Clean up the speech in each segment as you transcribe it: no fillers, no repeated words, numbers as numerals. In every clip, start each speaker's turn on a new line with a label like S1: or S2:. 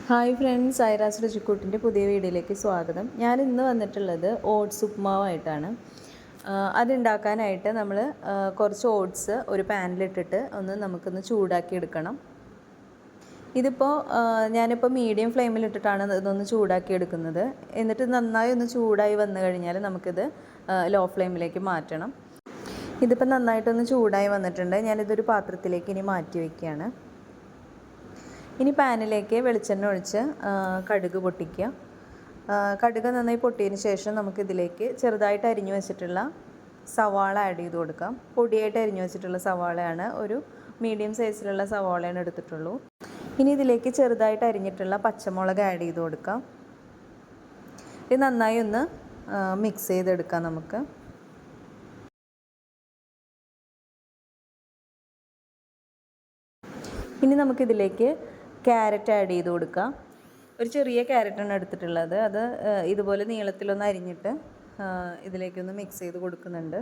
S1: Hi friends, Aira's രുചിക്കൂട്ടിൻ്റെ പുതിയ വീഡിയോയിലേക്ക് സ്വാഗതം. ഞാൻ ഇന്ന് വന്നിട്ടുള്ളത് ഓട്സ് ഉപ്മാവായിട്ടാണ്. അതുണ്ടാക്കാനായിട്ട് നമ്മൾ കുറച്ച് ഓട്സ് ഒരു പാനിലിട്ടിട്ട് നമുക്കൊന്ന് ചൂടാക്കി എടുക്കണം. ഇതിപ്പോൾ ഞാനിപ്പോൾ മീഡിയം ഫ്ലെയിമിലിട്ടിട്ടാണ് ഇതൊന്ന് ചൂടാക്കി എടുക്കുന്നത്. എന്നിട്ട് നന്നായി ഒന്ന് ചൂടായി വന്നു കഴിഞ്ഞാൽ നമുക്കിത് ലോ ഫ്ലെയിമിലേക്ക് മാറ്റണം. ഇതിപ്പോൾ നന്നായിട്ടൊന്ന് ചൂടായി വന്നിട്ടുണ്ട്. ഞാനിതൊരു പാത്രത്തിലേക്ക് ഇനി മാറ്റി വയ്ക്കുകയാണ്. ഇനി പാനിലേക്ക് വെളിച്ചെണ്ണ ഒഴിച്ച് കടുക് പൊട്ടിക്കുക. കടുക് നന്നായി പൊട്ടിയതിന് ശേഷം നമുക്കിതിലേക്ക് ചെറുതായിട്ട് അരിഞ്ഞു വെച്ചിട്ടുള്ള സവാള ആഡ് ചെയ്ത് കൊടുക്കാം. പൊടിയായിട്ട് അരിഞ്ഞു വെച്ചിട്ടുള്ള സവാളയാണ്, ഒരു മീഡിയം സൈസിലുള്ള സവാളയാണ് എടുത്തിട്ടുള്ളൂ. ഇനി ഇതിലേക്ക് ചെറുതായിട്ട് അരിഞ്ഞിട്ടുള്ള പച്ചമുളക് ആഡ് ചെയ്ത് കൊടുക്കാം. ഇത് നന്നായി ഒന്ന് മിക്സ് ചെയ്തെടുക്കാം നമുക്ക്. ഇനി നമുക്കിതിലേക്ക് ക്യാരറ്റ് ആഡ് ചെയ്ത് കൊടുക്കാം. ഒരു ചെറിയ ക്യാരറ്റാണ് എടുത്തിട്ടുള്ളത്. അത് ഇതുപോലെ നീളത്തിലൊന്ന് അരിഞ്ഞിട്ട് ഇതിലേക്കൊന്ന് മിക്സ് ചെയ്ത് കൊടുക്കുന്നുണ്ട്.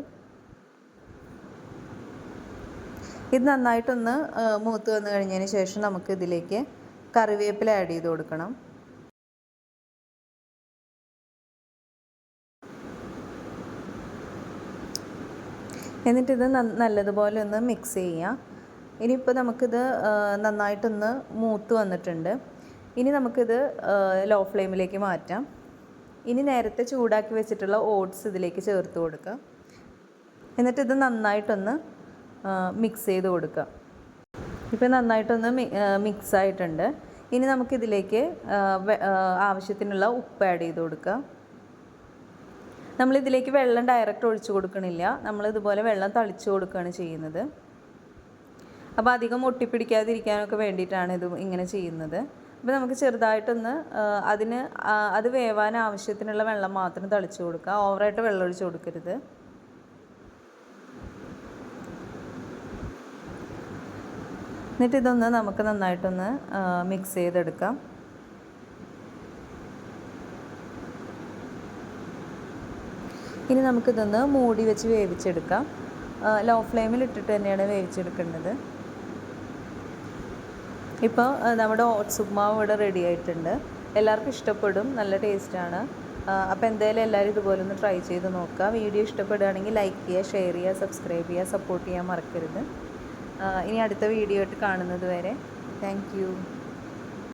S1: ഇത് നന്നായിട്ടൊന്ന് മൂത്ത് വന്നു കഴിഞ്ഞതിന് ശേഷം നമുക്ക് ഇതിലേക്ക് കറിവേപ്പില ആഡ് ചെയ്ത് കൊടുക്കണം. എന്നിട്ടിത് നല്ലതുപോലെ ഒന്ന് മിക്സ് ചെയ്യാം. ഇനിയിപ്പോൾ നമുക്കിത് നന്നായിട്ടൊന്ന് മൂത്ത് വന്നിട്ടുണ്ട്. ഇനി നമുക്കിത് ലോ ഫ്ലെയിമിലേക്ക് മാറ്റാം. ഇനി നേരത്തെ ചൂടാക്കി വെച്ചിട്ടുള്ള ഓട്സ് ഇതിലേക്ക് ചേർത്ത് കൊടുക്കാം. എന്നിട്ടിത് നന്നായിട്ടൊന്ന് മിക്സ് ചെയ്ത് കൊടുക്കാം. ഇപ്പോൾ നന്നായിട്ടൊന്ന് മിക്സ് ആയിട്ടുണ്ട്. ഇനി നമുക്കിതിലേക്ക് ആവശ്യത്തിനുള്ള ഉപ്പ് ആഡ് ചെയ്ത് കൊടുക്കാം. നമ്മളിതിലേക്ക് വെള്ളം ഡയറക്റ്റ് ഒഴിച്ചു കൊടുക്കണില്ല. നമ്മളിതുപോലെ വെള്ളം തളിച്ച് കൊടുക്കുകയാണ് ചെയ്യുന്നത്. അപ്പോൾ അധികം ഒട്ടിപ്പിടിക്കാതിരിക്കാനൊക്കെ വേണ്ടിയിട്ടാണ് ഇത് ഇങ്ങനെ ചെയ്യുന്നത്. അപ്പോൾ നമുക്ക് ചെറുതായിട്ടൊന്ന് അത് വേവാൻ ആവശ്യത്തിനുള്ള വെള്ളം മാത്രം തളിച്ച് കൊടുക്കുക. ഓവറായിട്ട് വെള്ളം ഒഴിച്ച് കൊടുക്കരുത്. എന്നിട്ട് ഇതൊന്ന് നമുക്ക് നന്നായിട്ടൊന്ന് മിക്സ് ചെയ്തെടുക്കാം. ഇനി നമുക്കിതൊന്ന് മൂടി വെച്ച് വേവിച്ചെടുക്കാം. ലോ ഫ്ലെയിമിൽ ഇട്ടിട്ട് തന്നെയാണ് വേവിച്ചെടുക്കേണ്ടത്. ഇപ്പോൾ നമ്മുടെ ഓട്സ് ഉപ്മാവ് ഇവിടെ റെഡി ആയിട്ടുണ്ട്. എല്ലാവർക്കും ഇഷ്ടപ്പെടും, നല്ല ടേസ്റ്റാണ്. അപ്പോൾ എന്തായാലും എല്ലാവരും ഇതുപോലെ ഒന്ന് ട്രൈ ചെയ്ത് നോക്കുക. വീഡിയോ ഇഷ്ടപ്പെടുകയാണെങ്കിൽ ലൈക്ക് ചെയ്യുക, ഷെയർ ചെയ്യുക, സബ്സ്ക്രൈബ് ചെയ്യുക, സപ്പോർട്ട് ചെയ്യാൻ മറക്കരുത്. ഇനി അടുത്ത വീഡിയോ ആയിട്ട് കാണുന്നത് വരെ താങ്ക് യു.